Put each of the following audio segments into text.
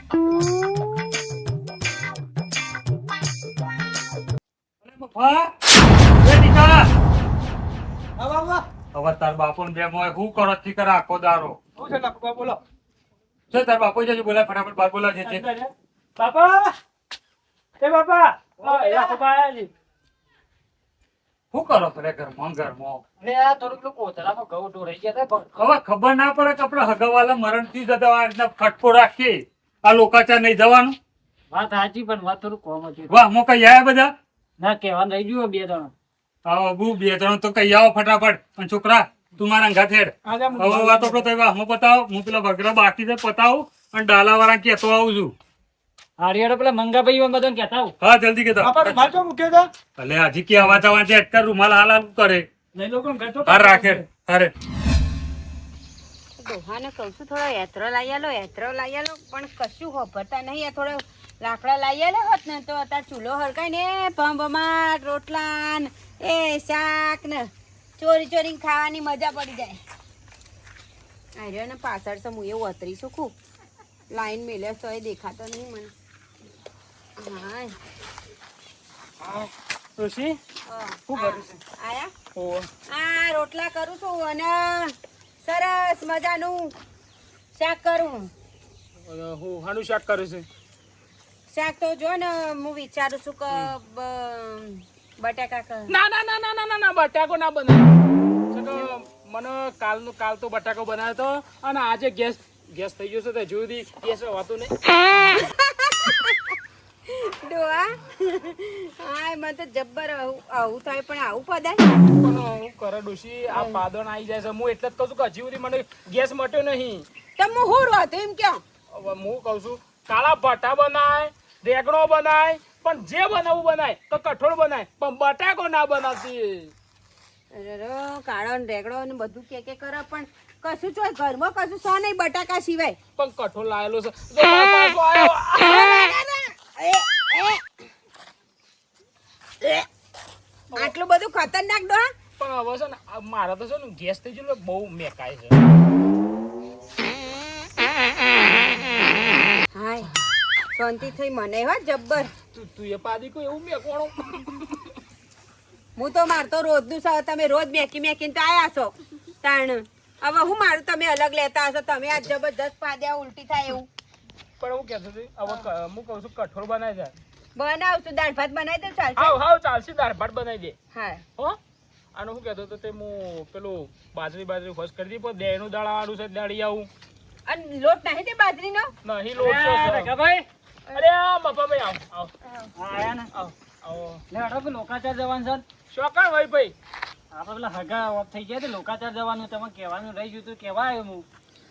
હવે તાર બાપુ ને બે મોય શું કરો ચીકર આખો દારો શું છે લખવા બોલો છે તાર બાપુ જજુ બોલાય ફટાફટ બાર બોલા છે બાપા એ બાપા એ બાપા આયા જી શું કરો ખરે ઘરમાં અરે આ થોડુંક લોકો કોતરામાં ઘઉં ઢોળાઈ ગયા હતા હવે ખબર ના પડે કે આપડે હગાવાલા મરણ થી જતા આ રીતના ખટકો રાખીએ આ લોકાચાર નહીં જવાનું વાત સાચી પણ વાત થોડું કોમ હતી વાહ મો કઈ આયા બધા ના કહેવાનું રહી ગયું બે જણ આવો બુ બે જણ તો કઈ આવો ફટાફટ પણ છોકરા તું મારા અંગા થેડ હવે વાત આપણો તો વાહ મો પતાવો હું પેલા વગરા બાકી છે પતાવું અને ડાલા વાળા કેતો આવું છું હારિયાડો પેલા મંગાભાઈ બધાને કહેતા આવું હા જલ્દી કેતો રૂમાલ તો મૂક્યો હતા ભલે હજી કે આવા જવા છે અટકર રૂમાલ હાલ હાલ કરે લઈ લો ઘર તો હાર રાખે અરે ડોહાને કહું છું થોડો યાત્રો લાવી આલો પણ કશું હોભરતા નહીં આ થોડો લાકડા લાવી આલે હોત ને તો અત્યારે ચૂલો હરકાય ને ભમભમાટ રોટલા ને એ શાક ને ચોરી ચોરીને ખાવાની મજા પડી જાય આર્યો ને પાછળ તો હું એવું અતરીશું ખૂબ લાઈન મેલ્યો તો એ દેખાતો નહીં મને હા ઋષિ શું કર્યું છે આયા આ રોટલા કરું છું અને સરસ મજાનું શાક કરું હું હાનું શાક કર્યું છે શાક તો જો ને હું વિચારું છું કે બટાકા ના ના ના ના ના ના બટાકો ના બનાવ્યો મને કાલ તો બટાકો બનાવ્યો તો અને આજે ગેસ થઈ ગયો છે તો જુદી ગેસ હોતું નહીં ડોહા હા મને તો જબ્બર આવું થાય પણ આવું પદાય પણ હું કરે ડોશી આ પાદણ આવી જાય છે હું એટલે જ કહું છું કે હજી સુધી મને ગેસ મટ્યો નહીં તો હું હું રોતો એમ ક્યાં હવે હું કહું છું કાળા ભટા બનાય રેગણો બનાય પણ જે બનાવવું બનાય તો કઠોળ બનાય પણ બટાકો ના બનાવતી અરે કાળો ને રેગડો ને બધું કે કરે પણ કશું ચોય ઘરમાં કશું સો નહીં બટાકા સિવાય પણ કઠોળ લાયેલો છે જો પાછો આવ્યો આટલું બધું ખતરનાક ડોહા પણ હવે છે ને મારા તો છે ને ગેસ થઈ ગયો બહુ મેકાય છે હાય શાંતિ થઈ મને હો જબ્બર તું એ પાદી કોઈ એવું મેકોણો હું તો મારતો રોજનું છે તમે રોજ મેકીને તો આયા છો તાણ હવે હું મારું તમે અલગ લેતા હશો તમે આ જબરજસ્ત પાદ્યા ઉલટી થાય એવું પણ હું કહેતો હતી હવે હું કહું છું કઠોળ બનાવી જાય બનાવશું દાળ ભાત બનાવી દે ચાલશે હાવ ચાલશે દાળ ભાત બનાવી દે હા હો આનું શું કહેતો હતો તે હું પેલું બાજરી ફર્સ્ટ કરી દી પણ દેનું દાળાવાળું છે દાળી આવું અને લોટ નહીં તે બાજરીનો નહીં લોટ છે ભાઈ અરે બાપાભાઈ આવ આયા ને આવો લે હડો કે લોકાચાર જવાનું છે શોકણ ભાઈ આપણે પેલા હગા ઓફ થઈ ગયા લોકાચાર જવાનું તમે કહેવાનું રહી ગયું તું કેવા આવ્યો હું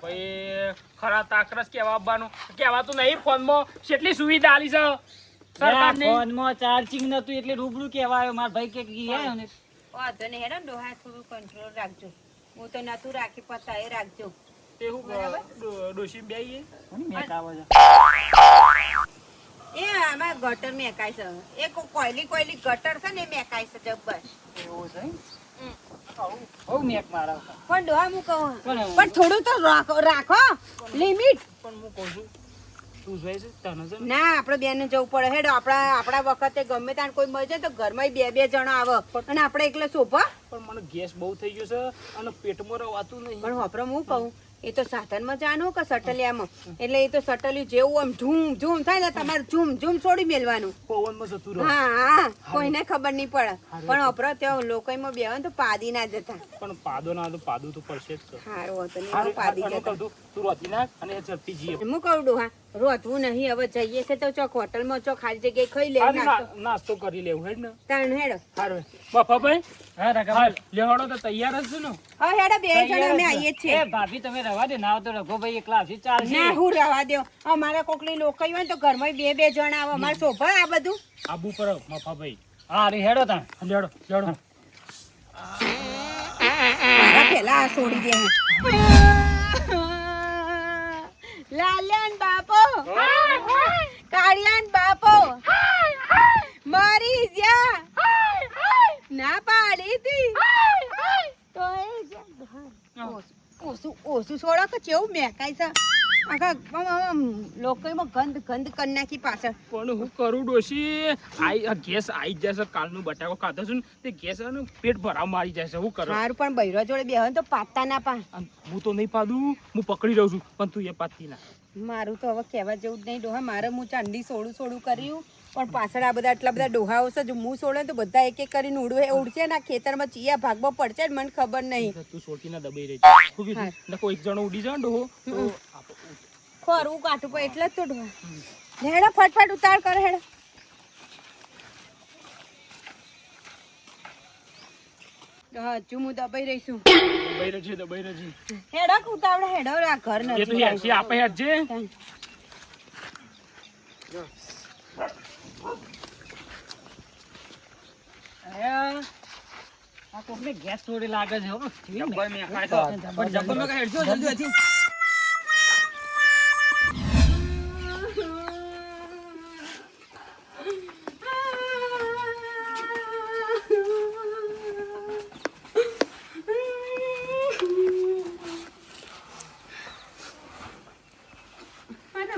ભાઈ ખરા તાકરસ કેવા આવવાનું કહેવાતું નહીં ફોનમાં કેટલી સુવિધા આલી છે સરકારની ફોનમાં ચાર્જિંગ નતું એટલે રૂબરૂ કેવા આવ્યો મારા ભાઈ કે ગયા ને વાંધો નહીં હેડો ડોહા થોડું કંટ્રોલ રાખજો હું તો નતું રાખી પતાએ રાખજો તે હું ડોશી બેઈએ મેકાવો છે એ આમાં ગટર મેકાય છે એક કોયલી ગટર છે ને એ મેકાય છે જબ્બર એવું છે બહુ મેક મારા પણ ડોહા હું કહું પણ થોડું તો રાખો લિમિટ પણ હું કહું છું તું જોઈ છે તને છે ના આપણે બેને જવું પડે હેડો આપણા વખતે ગમે ત્યાં કોઈ મળે તો ઘરમાં બે જણા આવે અને આપણે એકલા શોભા પણ મને ગેસ બહુ થઈ ગયો છે અને પેટમાં રવાતું નહીં પણ હોપરો હું કહું એ તો સાધનમાં જાણો કે સટલિયામાં એટલે એ તો સટલિયું જેવું આમ ઝૂમ થાય ને તમારે ઝૂમ છોડી મેલવાનું પવનમાં જતું રહે હા કોઈને ખબર નહીં પડે પણ હોપરો ત્યાં લોકોમાં બેવા તો પાદી ના જતા પણ પાદો ના તો પાદું તો પડશે જ છે સારું હતું નહીં પાદી જતા તું રોતી નાખ અને ઝડપી જઈએ હું કહું ડોહા રોતવું નહીં હવે જઈએ છે તો ચોક હોટલમાં ચોક ખાલી જગ્યાએ ખાઈ લેવું નાસ્તો કરી લેવું હેડ ને તાણ હેડો સારું બફાભાઈ હા રાઘા લેવાડો તો તૈયાર જ છે ને હા હેડો બે જણા અમે આવીએ છીએ ભાભી તમે રવા દે ના તો રઘુભાઈ એકલા હજી ચાલશે ના હું રવા દો અમારા કોકલી લોકો હોય ને તો ઘરમાં બે જણા આવે અમારે શોભા આ બધું આબુ પર મફાભાઈ હા રે હેડો તા લેડો મારા પેલા આ છોડી દે લાલ્યાન બાપો કાળિયાન બાપો મારી જ્યાં ના પાડી હતી તો ઓછું છોડો કે કેવું મેકાય છે આખા લોકોમાં ગંધ ગંધ કરી નાખી પાછળ. પણ હું કરું ડોશી આ ગેસ આવી જ જશે કાલનું બટાકો ખાધો છું ને તે ગેસ પેટ ભરાવ મારી જશે હું કરું મારું પણ બૈરો જોડે બેહન તો પાતા ના પા. હું તો નહીં પાડું હું પકડી રહ્યો છું પણ તું એ પાતી ના. મારું તો હવે કહેવા જેવું જ નહીં ડોહા. મારે હું ચાંદી સોડું કર્યું પણ પાછળ આ બધા આટલા બધા ડોહાઓ છે. જો હું સોડે તો બધા એક એક કરીને ઉડશે ને આ ખેતરમાં ચિયા ભાગમાં પડશે ને મને ખબર નહીં. તું સોટી ના દબાઈ રહી છે શું કીધું ને કોઈ એક જણો ઉડી જાય ડોહો તો ખોરું કાઢું પણ એટલે જ તો ડોહા. હેડો ફટફટ ઉતાર કર હેડો. હજુ હું દબાઈ રહીશું. દબાઈ રજી હેડો ઉતાવળે હેડો આ ઘર એ તો નથી. હેડશે આપે હેડજે આ કોકને ગેસ થોડી લાગે છે હો જબ્બર મે ખાય તો પણ જબ્બર મે કઈ હેડજો જલ્દી હતી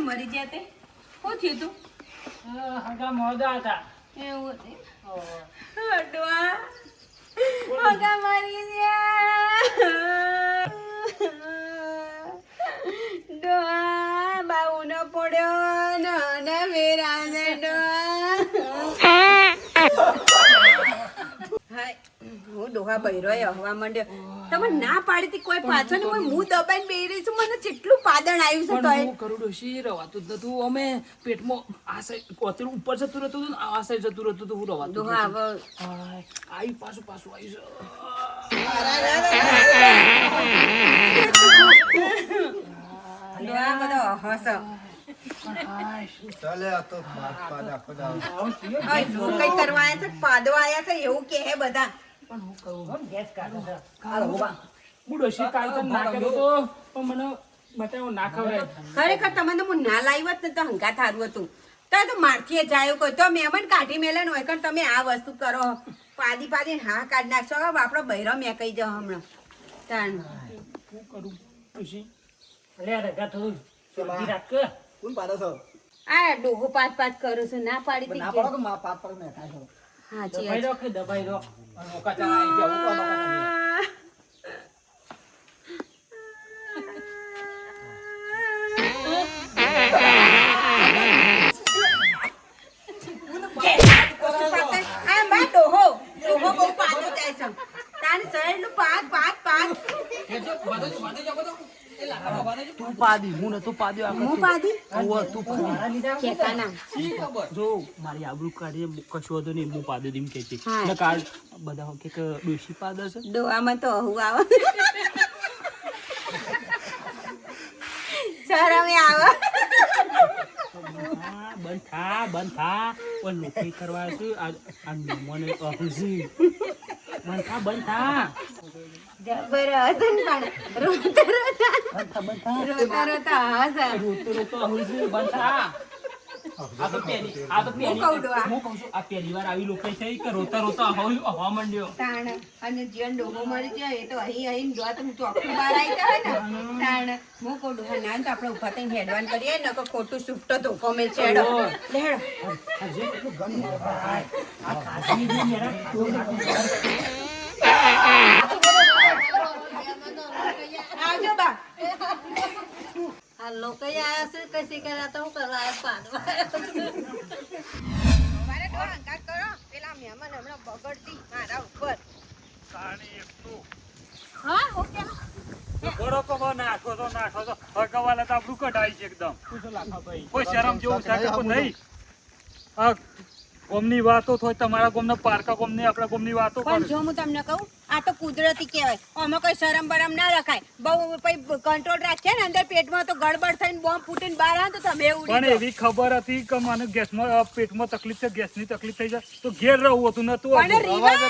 મરી ગયા તે શું થયું તું? હગા મોદા હતા એવું હડવા મગા મરી ગયા. ડોહા બાઉનો પડ્યો ને વેરાને ડોહા. હાય હું ડોહા બૈરો હવા માંડ્યો. તમે ના પાડી હતી કોઈ પાછળ કોઈ હું દબાઈને બેહી રહી છું. મને કેટલું પાદણ આવ્યું છે તોય. હું કરું ડોશી રવાતું જ નતું અમે પેટમાં આ સાઈડ કોતરું ઉપર જતું રહેતું હતું ને આ સાઈડ જતું રહેતું હતું હું રવાતું ડોહા હવે આવી પાછું આવ્યું ડોહા બધો હસ. કઈ કરવા આયા છે પાદો આયા છે એવું કે હે બધા. ડોશી કાલ તો ના કર્યો તો પણ મને બતાવો ના ખવડાય. ખરેખર તમે તો હું ના લાવી હોત ને તો હંગા થારું હતું. તો મારથી જાય કોઈ તો મહેમાન કાઢી મેલે ને હોય કારણ તમે આ વસ્તુ કરો પાદી હા કાઢી નાખશો. હવે આપણો બૈરો મેં કહી જાઓ હમણાં તાણ શું કરું ડોશી અલે રગા થોડું શાંતિ રાખ કોણ પાડો છો આ ડોહો પાત કરું છું. ના પાડી હતી ના પાડો તો માં પાત પર મેં ખાય છો હાચી દબાઈ દો કે દબાઈ દો મોકા ચા આવી ગયા હું કોનો ડોહો બહુ પાતો જાય છે. તારી શરીરનું પાત તું પાદી હું નતો પાદ્યો હું પાદી તું પાદી કેકાના જો મારી આબરૂ કાઢી કશું હતો નહીં હું પાડી દીમ કે છે હા. ને કાઢ બધા કે ડોશી પાદર છે ડોહામાં તો હું આવે શરમે આવે. બંધ થા પણ નોકરી કરવા છે આ મને અહુજી બંધ થા જબર હસન પણ રોતા હસ. રોતો અહુજી બંધ થા આ તો પહેલી હું કહું ડોહા. હું કહું છું આ પહેલી વાર આવી લોકો છે કે રોતા હવા માંડ્યો તાણ અને જીવન ડોહો મરી જાય એ તો અહીં જો તો હું ચોખ્ખું બહાર આવી જાય ને તાણ હું કહું ડોહા ના તો આપણે ઉભા થઈને હેડવાન કરીએ ને કે ખોટું સુફ્ટો ધોકો મેલ છે હેડો આવજો બા. આ લોકો આયા છે કશી કર્યા તો હું કરવા આયા પાડવા મારે ડોહા હંગાત કરો પેલા મહેમાન હમણાં બગડતી મારા ઉપર. હા ઓકે બરો કમો નાખો તો હગવાલા તો આપણું કઢાઈ છે એકદમ. કોઈ શરમ જેવું છે કે નહીં. આ ગોમની વાતો થોય તમારા ગોમના પારકા ગોમની આપણા ગોમની વાતો પણ કરો. જો હું તમને કહું આ તો કુદરતી કહેવાય. આમાં કોઈ શરમ બરમ ના રખાય. બહુ કંટ્રોલ રાખીએ ને અંદર પેટમાં તો ગડબડ થઈને બોમ્બ ફૂટીને બહાર આવે તો તમે પણ ઉડી એવી ખબર હતી કે મને ગેસમાં પેટમાં તકલીફ છે ગેસની તકલીફ થઈ જાય તો ઘેર રહું હતું નતું પણ રિવાજ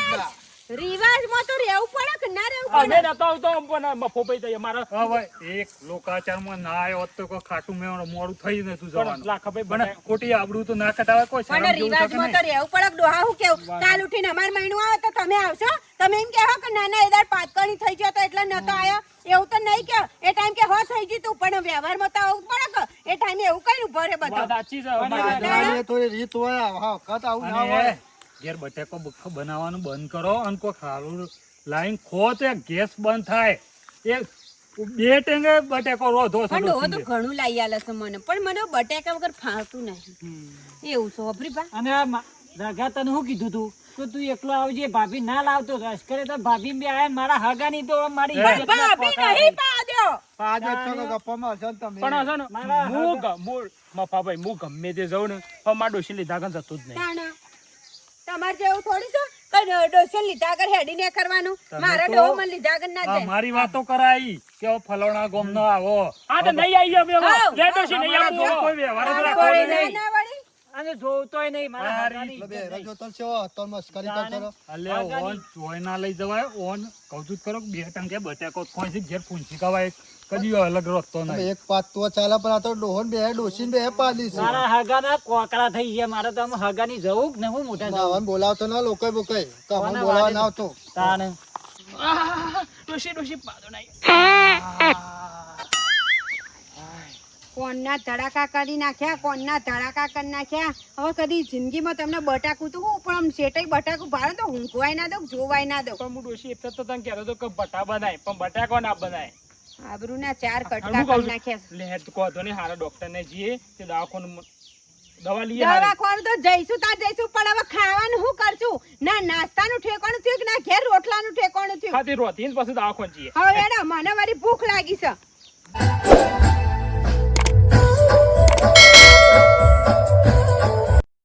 રિવાજમાં તો રહેવું પડે કે ના રહેવું અમે પડે નતો આવતો આમ પણ મફોભાઈ તો અમારા હવે એક લોકાચારમાં ના આવ્યો હોત તો કોઈ ખાટું મેં મોડું થઈ નતું જવાનું લાખાભાઈ પણ ખોટી આબરૂ તો ના કટાવે કોઈ શરમ પણ જેવું તો કે રિવાજમાં તો નહીં. રહેવું પડે ડોહા હું કેવું કાલ ઉઠીને અમાર મહિનું આવે તો તમે આવશો તમે એમ કહો કે નાના એદાર પાતકણી થઈ ગયો તો એટલે નતો આયો એવું તો નહીં કે એ ટાઈમ કે હો થઈ ગયું તું પણ વ્યવહારમાં તો આવું પડે કે એ ટાઈમે એવું કઈ ઉભો રે બધો વાત સાચી છે પણ અમારી. દાડા- થોડી રીત હોય હા વખત આવું ના હોય અને ઘેર બટેકો બુક્કો બનાવવાનું બંધ કરો અને કોઈ ખારું લાઈન ખો તો એક ગેસ બંધ થાય એ બે ટેંગે બટેકો રોધો પણ ડોહો તો ઘણું લાઈ આલે છે મને પણ મને બટાકા વગર ફાવતું નહીં એવું છે હોભરી બા અને આ રઘા તને શું કીધું તું તો તું એકલો આવજે ભાભી ના લાવતો લશ્કરે તો ભાભી બે આયા મારા હગાની તો મારી હે. ઇજ્જત ના ભાભી પકડાય. નહીં પાડ્યો પાંચ જ છો ગપ્પામાં હશો ને તમે પણ હશે ને મફાભાઈ હું ગમે તે જાઉં ને પણ મારા ડોશી લીધા કન જતું જ નહીં. તાણા તમાર જેવું થોડી છે કઈ ડોશન લીધા આગળ હેડી ને કરવાનું તમે મારા તો- ડોહો મને લીધા આગળ ના જાય મારી વાતો કરાઈ કે હવે ફલાણા ગોમ નો આવો હા તો નહીં આવી અમે હાવ. લે ડોશી નહીં અમારા જોડે આવું. કોઈ વ્યવહાર જ ના રાખવો વળી, નહીં. ના વળી. અને જોતોય નહીં મારા મારી હગાની એટલે બે ઇજ્જત નહીં. રજો તો છો તો મસ્કરી કરતો રહો. અલ્યા ઓન જોઈ ના લઈ જવાય ઓન કહું છું જ ખરો કે બે ટંકે બટેકો કોઈ છે ઘેર પૂંછી કવાય કદી અલગ રસ્તો તમે નહીં એક પાત તો ચાલે પણ આ તો ડોહન બે ડોસીન બે પાડી છે મારા હગાના કોકરા થઈ ગયા મારે તો આમ હગાની જવું કે ને હું મોટા જવું માવન બોલાવતો ના લોકો બોકાય તો કોને અમને બોલાવા વાલે ના આવતો તાને ડોશી પાડો નહીં. કોણના ધડાકા કરી નાખ્યા કોણના ધડાકા કરી નાખ્યા હવે કદી જિંદગીમાં તમને બટાકું તો હું પણ આમ શેટાઈ બટાકું ભાડે તો ઊંઘવાય ના દઉં જોવાય ના દઉં પણ હું ડોશી એટલે તો તને કહેતો હતો કે બટા બનાય પણ બટાકો ના બનાય. આબરૂના ચાર હું કટકા કહું કરી નાખ્યા છું, લે તો કહો તો નહીં હારા ડોક્ટર ને જઈએ તે દવાખાનું દવા લઈએ હારી. દવાખાનું તો જઈશું ત્યાં જઈશું પણ હવે ખાવાનું શું કરશું ના નાસ્તાનું ઠેકાણું થયું કે ના ઘેર રોટલાનું ઠેકાણું થયું ખાતી રોતી ને પછી દવાખાને જઈએ. હવે એડા મને મારી ભૂખ લાગી છે